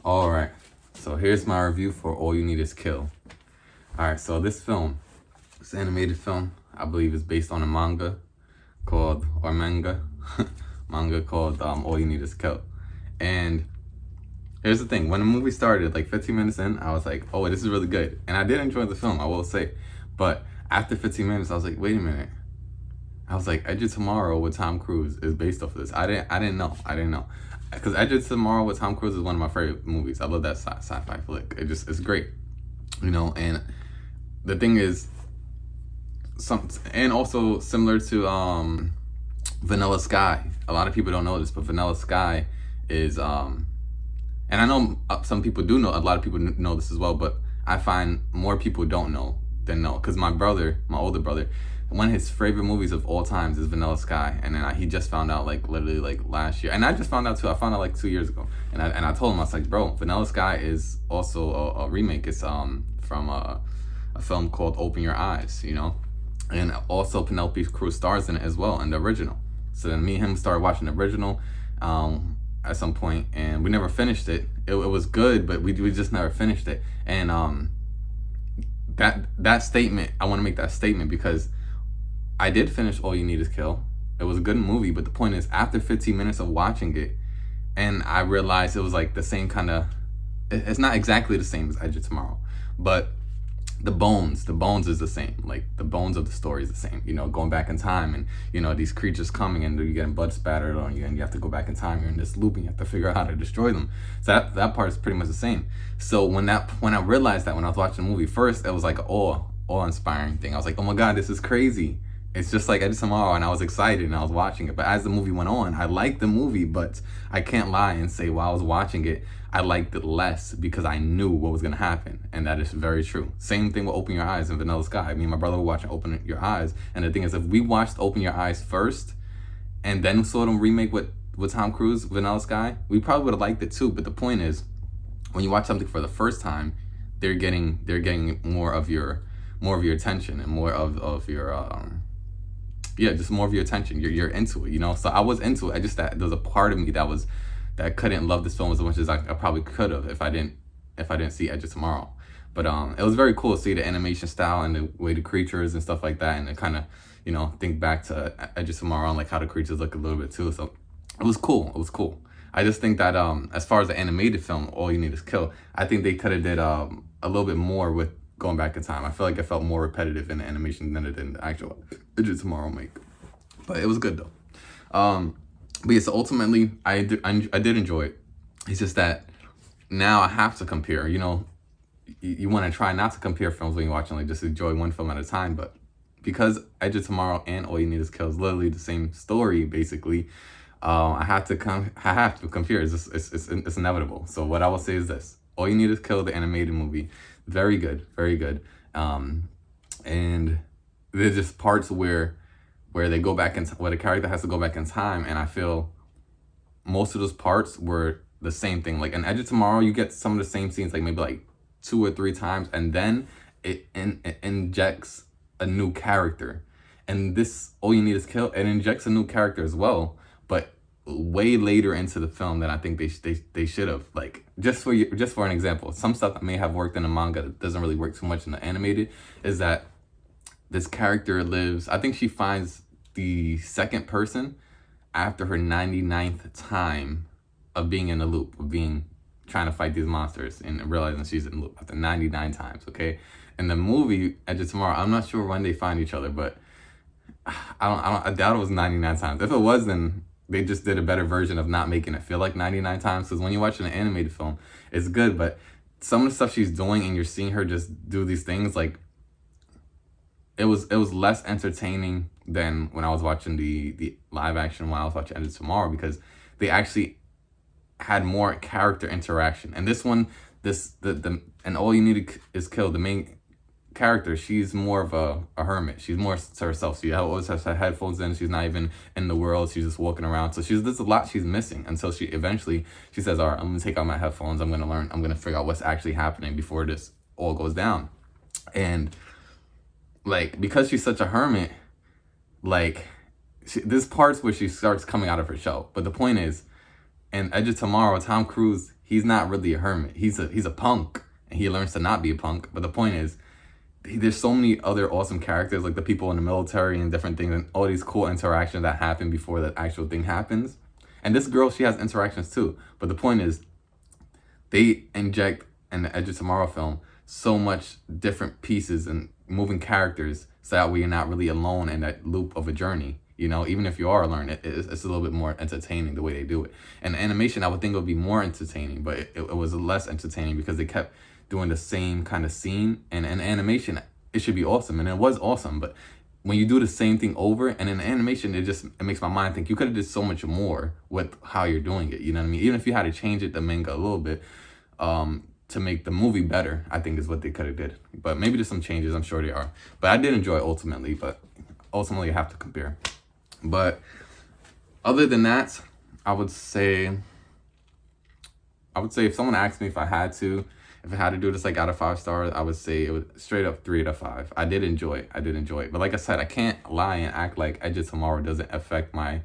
All right, so here's my review for All You Need Is Kill. All right, so this animated film, I believe is based on a manga called, or manga, manga called All You Need Is Kill. And here's the thing, when the movie started, like 15 minutes in, I was like, oh, this is really good. And I did enjoy the film, I will say. But after 15 minutes, I was like, wait a minute. I was like, Edge of Tomorrow with Tom Cruise is based off of this. I didn't know. Because Edge of Tomorrow with Tom Cruise is one of my favorite movies. I love that sci-fi flick. It's great, And the thing is, and also similar to Vanilla Sky. A lot of people don't know this, but Vanilla Sky is and I know some people do know. A lot of people know this as well, but I find more people don't know than know. Because my older brother, one of his favorite movies of all times is Vanilla Sky, and then he just found out like literally like last year, and I just found out too. I found out like 2 years ago, and I told him, I was like, bro, Vanilla Sky is also a remake. It's from a film called Open Your Eyes, and also Penelope Cruz stars in it as well in the original. So then me and him started watching the original at some point, and we never finished it. It was good, but we just never finished it. And that statement, I want to make that statement because I did finish All You Need Is Kill. It was a good movie, but the point is, after 15 minutes of watching it, and I realized it was like the same kind of, it's not exactly the same as Edge of Tomorrow, but the bones is the same. Like the bones of the story is the same. Going back in time, and these creatures coming, and you're getting blood spattered on you, and you have to go back in time. You're in this loop, and you have to figure out how to destroy them. So that part is pretty much the same. So when I realized that when I was watching the movie, first it was like an awe-inspiring thing. I was like, oh my god, this is crazy. It's just like Edge of Tomorrow, and I was excited and I was watching it. But as the movie went on, I liked the movie, but I can't lie and say while I was watching it, I liked it less because I knew what was gonna happen, and that is very true. Same thing with Open Your Eyes and Vanilla Sky. Me and my brother were watching Open Your Eyes, and the thing is, if we watched Open Your Eyes first, and then saw them remake with Tom Cruise, Vanilla Sky, we probably would have liked it too. But the point is, when you watch something for the first time, they're getting more of your attention and more of your just more of your attention. You're into it, So I was into it. I just that there was a part of me that couldn't love this film as much as I probably could have if I didn't see Edge of Tomorrow. But it was very cool to see the animation style and the way the creatures and stuff like that, and to kind of think back to Edge of Tomorrow and like how the creatures look a little bit too. So it was cool. I just think that as far as the animated film, All You Need Is Kill, I think they could have did a little bit more with going back in time. I feel like it felt more repetitive in the animation than it did in the actual Edge of Tomorrow make. But it was good though. But yeah, so ultimately, I did enjoy it. It's just that now I have to compare. You want to try not to compare films when you're watching, like just enjoy one film at a time. But because Edge of Tomorrow and All You Need Is Kill is literally the same story, basically, I have to compare. It's inevitable. So what I will say is this: All You Need Is Kill, the animated movie, very good, very good. And there's just parts where they go back where the character has to go back in time, and I feel most of those parts were the same thing. Like in Edge of Tomorrow, you get some of the same scenes, like maybe like 2 or 3 times, and then it injects a new character. And this All You Need Is Kill, it injects a new character as well, but way later into the film than I think they should have. Like just for an example, some stuff that may have worked in the manga that doesn't really work too much in the animated is that this character lives. I think she finds the second person after her 99th time of being in the loop, of trying to fight these monsters, and realizing she's in the loop after 99 times, okay? In the movie, Edge of Tomorrow, I'm not sure when they find each other, but I doubt it was 99 times. If it was, then they just did a better version of not making it feel like 99 times, because when you're watching an animated film, it's good, but some of the stuff she's doing and you're seeing her just do these things, like, it was less entertaining than when I was watching the live action, when I was watching Edge of Tomorrow, because they actually had more character interaction. And this one, and All You Need Is Kill, the main character, she's more of a hermit. She's more to herself. She always has her headphones in. She's not even in the world. She's just walking around. So there's a lot she's missing until she eventually says, all right, I'm gonna take out my headphones. I'm gonna figure out what's actually happening before this all goes down. And like, because she's such a hermit, like, there's parts where she starts coming out of her shell. But the point is, And Edge of Tomorrow, Tom Cruise, he's not really a hermit. He's a punk, and he learns to not be a punk. But the point is, there's so many other awesome characters, like the people in the military and different things, and all these cool interactions that happen before the actual thing happens. And this girl, she has interactions too. But the point is, they inject in the Edge of Tomorrow film so much different pieces and moving characters, so that way you're not really alone in that loop of a journey. You know, even if you are alone, it's a little bit more entertaining the way they do it. And animation, I would think it would be more entertaining, but it was less entertaining because they kept doing the same kind of scene. And in animation, it should be awesome, and it was awesome. But when you do the same thing over, and in animation, it makes my mind think you could have did so much more with how you're doing it. You know what I mean? Even if you had to change it, the manga a little bit, to make the movie better, I think is what they could have did. But maybe there's some changes, I'm sure they are. But I did enjoy it ultimately, but ultimately I have to compare. But other than that, I would say if someone asked me if I had to do this like out of 5 stars, I would say it would straight up 3 out of 5. I did enjoy it. But like I said, I can't lie and act like Edge of Tomorrow doesn't affect my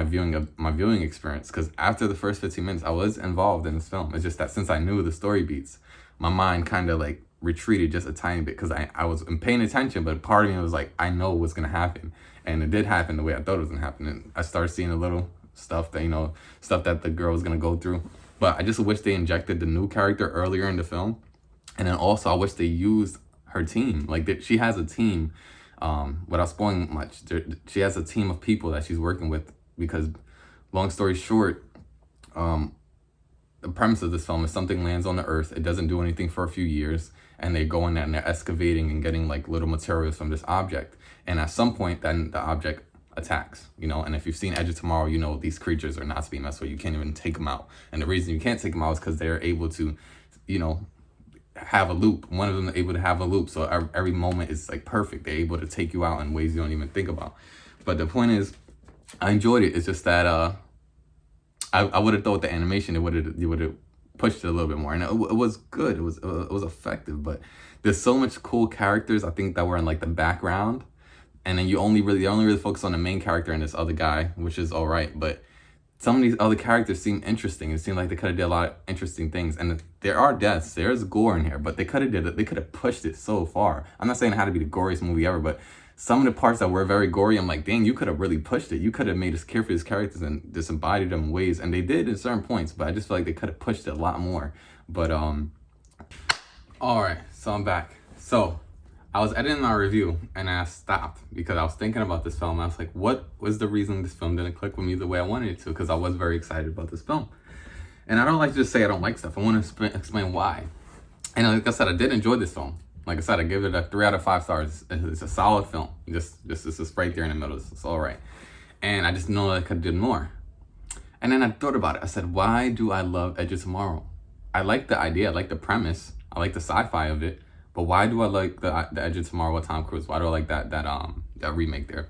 viewing experience, because after the first 15 minutes I was involved in this film. It's just that since I knew the story beats, my mind kind of like retreated just a tiny bit, because I was paying attention, but part of me was like, I know what's gonna happen, and it did happen the way I thought it was gonna happen. And I started seeing a little stuff that stuff that the girl was gonna go through. But I just wish they injected the new character earlier in the film. And then also I wish they used her team. Like, she has a team, without spoiling much, she has a team of people that she's working with. Because long story short, the premise of this film is something lands on the earth, it doesn't do anything for a few years, and they go in there and they're excavating and getting like little materials from this object. And at some point, then the object attacks, and if you've seen Edge of Tomorrow, these creatures are not to be messed with. You can't even take them out. And the reason you can't take them out is because they're able to, have a loop. One of them is able to have a loop, so every moment is like perfect. They're able to take you out in ways you don't even think about. But the point is, I enjoyed it. It's just that I would have thought the animation, you would have pushed it a little bit more, and it was good. It was effective. But there's so much cool characters, I think, that were in like the background, and then you only really focus on the main character and this other guy, which is all right. But some of these other characters seem interesting. It seemed like they could have did a lot of interesting things. And there are deaths, there's gore in here, but they could have pushed it so far. I'm not saying it had to be the goriest movie ever, but some of the parts that were very gory, I'm like, dang, you could have really pushed it. You could have made us care for these characters and disembodied them in ways, and they did in certain points, but I just feel like they could have pushed it a lot more. But all right, so I'm back. So I was editing my review and I stopped because I was thinking about this film. I was like, what was the reason this film didn't click with me the way I wanted it to? Because I was very excited about this film. And I don't like to just say I don't like stuff. I want to explain why. And like I said, I did enjoy this film. Like I said, I give it a 3 out of 5 stars. It's a solid film. Just it's just right there in the middle. It's all right. And I just know that I could have done more. And then I thought about it. I said, why do I love Edge of Tomorrow? I like the idea. I like the premise. I like the sci-fi of it. But why do I like the Edge of Tomorrow with Tom Cruise? Why do I like that remake there,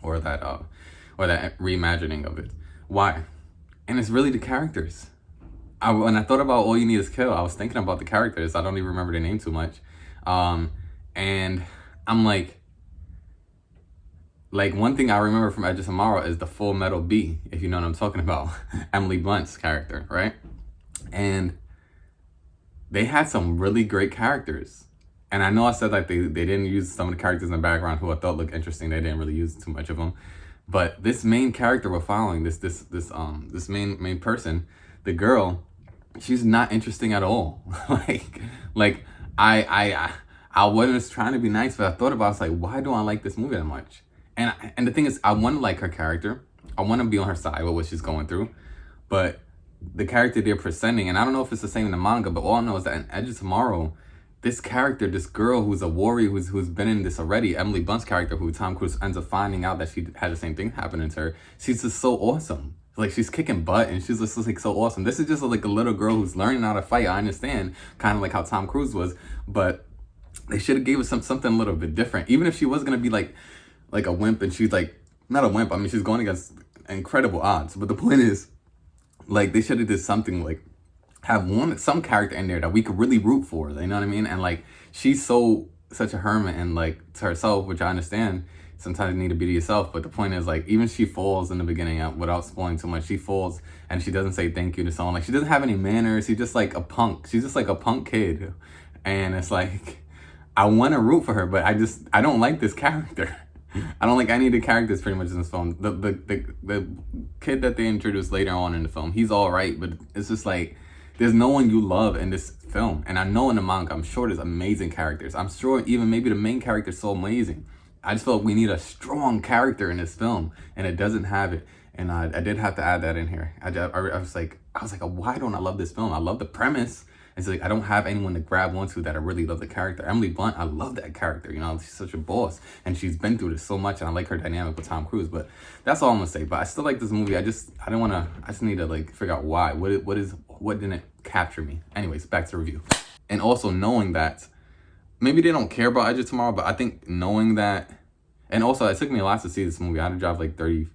or that reimagining of it? Why? And it's really the characters. When I thought about All You Need Is Kill, I was thinking about the characters. I don't even remember their name too much, and I'm like one thing I remember from Edge of Tomorrow is the Full Metal B, if you know what I'm talking about, Emily Blunt's character, right? And they had some really great characters. And I know I said like they didn't use some of the characters in the background who I thought looked interesting. They didn't really use too much of them. But this main character we're following, this main person, the girl, she's not interesting at all. I wasn't trying to be nice, but I thought about it, I was like, why do I like this movie that much? And the thing is, I want to like her character. I want to be on her side with what she's going through. But the character they're presenting, and I don't know if it's the same in the manga, but all I know is that in Edge of Tomorrow, this character, this girl who's a warrior, who's been in this already, Emily Blunt's character, who Tom Cruise ends up finding out that she had the same thing happening to her, she's just so awesome. Like, she's kicking butt, and she's just like so awesome. This is just like a little girl who's learning how to fight. I understand, kind of like how Tom Cruise was, but they should have gave us something a little bit different. Even if she was gonna be like a wimp, and she's like not a wimp. I mean, she's going against incredible odds. But the point is, like, they should have did something like have some character in there that we could really root for. You know what I mean? And like, she's such a hermit, and like to herself, which I understand, sometimes you need to be to yourself. But the point is, like, even she falls in the beginning, without spoiling too much, she falls and she doesn't say thank you to someone. Like, she doesn't have any manners. She's just like a punk. She's just like a punk kid. And it's like, I want to root for her, but I don't like this character. I don't like any of the characters pretty much in this film. The kid that they introduced later on in the film, he's all right, but it's just like, there's no one you love in this film. And I know in the manga, I'm sure there's amazing characters. I'm sure even maybe the main character is so amazing. I just felt we need a strong character in this film, and it doesn't have it. And I did have to add that in here. I was like, why don't I love this film? I love the premise. It's like, I don't have anyone to grab onto that I really love the character. Emily Blunt, I love that character. You know, she's such a boss, and she's been through this so much, and I like her dynamic with Tom Cruise. But that's all I'm gonna say. But I still like this movie. I just need to like figure out why. What didn't capture me? Anyways, back to the review. And also knowing that maybe they don't care about Edge of Tomorrow, but I think knowing that, and also it took me a lot to see this movie. I had to drive like 30,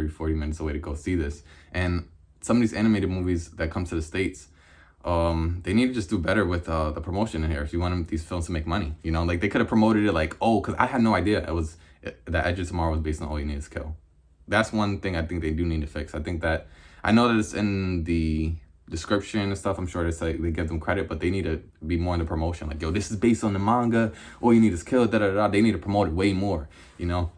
40 minutes away to go see this. And some of these animated movies that come to the States, they need to just do better with the promotion in here if you want these films to make money. You know, like they could have promoted it like, oh, because I had no idea that Edge of Tomorrow was based on All You Need Is Kill. That's one thing I think they do need to fix. I think that, I know that it's in the description and stuff. I'm sure it's like they give them credit, but they need to be more in the promotion. Like, yo, this is based on the manga. All You Need Is Kill. They need to promote it way more. You know,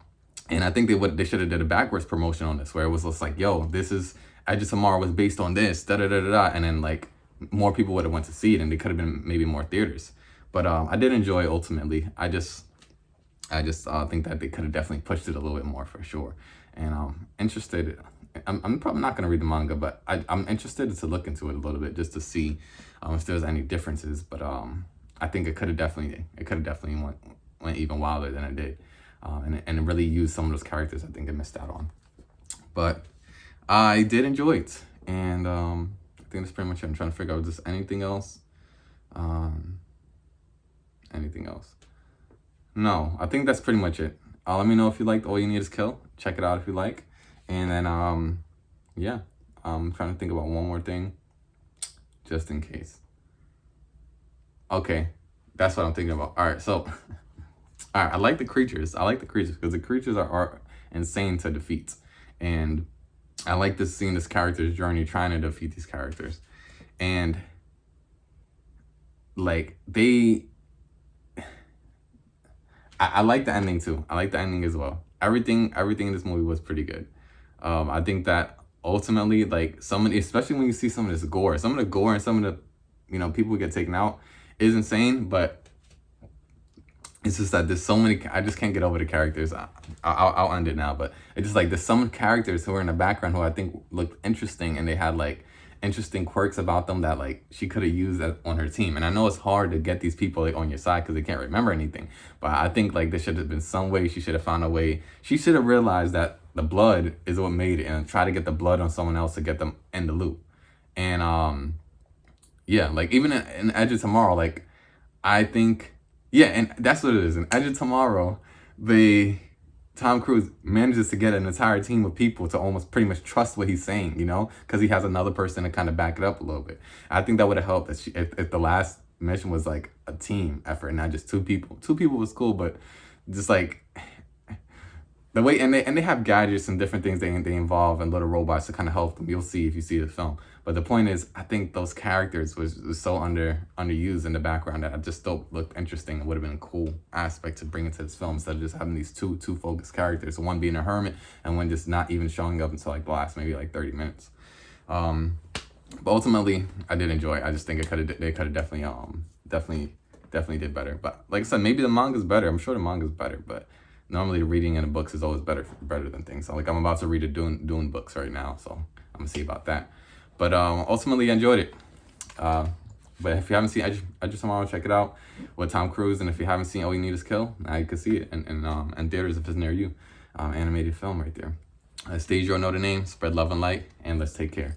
and I think they should have did a backwards promotion on this, where it was just like, yo, this is Edge of Tomorrow was based on this. And then like more people would have went to see it, and they could have been maybe more theaters. But I did enjoy it ultimately. I just think that they could have definitely pushed it a little bit more for sure. And interested. I'm probably not going to read the manga, but I'm interested to look into it a little bit just to see if there's any differences. But I think it could have definitely went even wilder than it did, and really used some of those characters I think I missed out on. But I did enjoy it, and I think that's pretty much it. I'm trying to figure out just anything else. Anything else? No, I think that's pretty much it. Let me know if you liked All You Need Is Kill. Check it out if you like. And then, yeah, I'm trying to think about one more thing, just in case. Okay, that's what I'm thinking about. All right, so, all right, I like the creatures. Because the creatures are insane to defeat. And I like seeing this character's journey trying to defeat these characters. And, like, I like the ending too. I like the ending as well. Everything in this movie was pretty good. I think that ultimately, like, especially when you see some of this gore, some of the gore and some of the, people get taken out is insane, but it's just that there's so many, I just can't get over the characters. I'll end it now, but it's just like, there's some characters who are in the background who I think looked interesting, and they had like interesting quirks about them that like she could have used on her team. And I know it's hard to get these people like on your side because they can't remember anything, but I think like there should have been some way. She should have found a way. She should have realized that the blood is what made it, and try to get the blood on someone else to get them in the loop. And yeah, like even in Edge of Tomorrow, like I think, yeah, and that's what it is. In Edge of Tomorrow, Tom Cruise manages to get an entire team of people to almost pretty much trust what he's saying, because he has another person to kind of back it up a little bit. I think that would have helped if the last mission was like a team effort and not just two people. Two people was cool, but just like the way, and they have gadgets and different things they involve and little robots to kind of help them. You'll see if you see the film. But the point is, I think those characters was so underused in the background that I just thought looked interesting. It would have been a cool aspect to bring into this film instead of just having these two focused characters. One being a hermit and one just not even showing up until like the last maybe like 30 minutes. But ultimately, I did enjoy it. I just think they could have definitely did better. But like I said, maybe the manga's better. I'm sure the manga's better, but normally reading in the books is always better than things. So like I'm about to read a Dune books right now, so I'm gonna see about that. But ultimately, I enjoyed it. But if you haven't seen Edge of Tomorrow, check it out with Tom Cruise. And if you haven't seen All You Need Is Kill, now you can see it in theaters if it's near you. Animated film right there. Stage Your Know the Name, spread love and light, and let's take care.